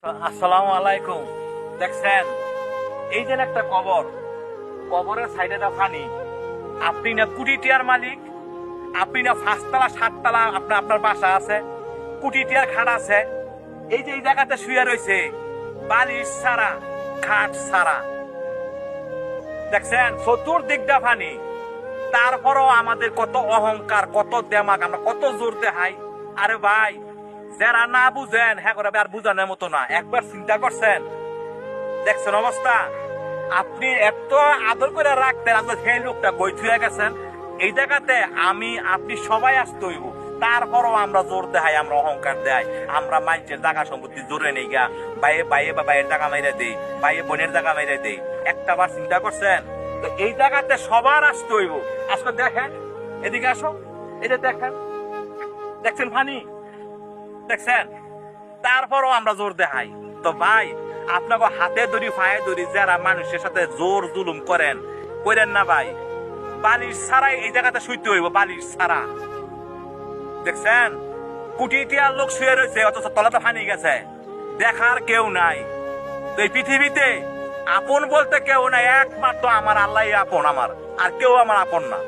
আসসালামু আলাইকুম। দেখছেন এই যে একটা কবর, কবরের সাইডে একটা পানি। আপনি না কোটি টিয়ার মালিক, আপনি না পাঁচতলা সাততলা আপনার আপনার বাসা আছে, কোটি টিয়ার খাট আছে। এই যে এই জায়গাতে শুয়ে রয়েছে বালিশ ছাড়া, খাট ছাড়া। দেখছেন চতুর্দিকটা পানি। তারপরও আমাদের কত অহংকার, কত দেমাগ, আমরা কত জোর দেখাই। আরে ভাই, যারা না বুঝেন হ্যাঁ করে আর বুঝানোর মতো না। একবার চিন্তা করছেন, দেখছেন অবস্থা। আপনি এত আদর করে রাখতেন, আপনার সেই লোকটা বই থুয়ে গেছেন। এই জায়গাতে আমি আপনি সবাই আসতে হইব। তারপরও আমরা জোর দেখাই, আমরা অহংকার দেয়, আমরা মানুষের জায়গা সম্পত্তি জোরে নেই গা। বাইয়ে বাইয়ে বা বাইয়ের জায়গা মাইরে দেই, বাইয়ে বোনের জায়গা মাইরে দেই। একটা বার চিন্তা করছেন? তো এই জায়গাতে সবার আসতে হইব। আজকে দেখেন, এদিকে আসো, এই যে দেখেন, দেখছেন ফানি, দেখছেন। তারপরও আমরা জোর দেখাই। তো ভাই, আপনাকে হাতে ধরি পায়ে ধরি যারা মানুষের সাথে জোর জুলুম করেন, করেন না ভাই। বালিশ ছাড়াই এই জায়গাতে শুইতে হইব, বালিশ ছাড়া। দেখছেন কোটি টিয়ার লোক শুয়ে রয়েছে, অথচ তলাতে ফানি গেছে, দেখার কেউ নাই। তো এই পৃথিবীতে আপন বলতে কেউ নাই, একমাত্র আমার আল্লাহ আপন আমার, আর কেউ আমার আপন না।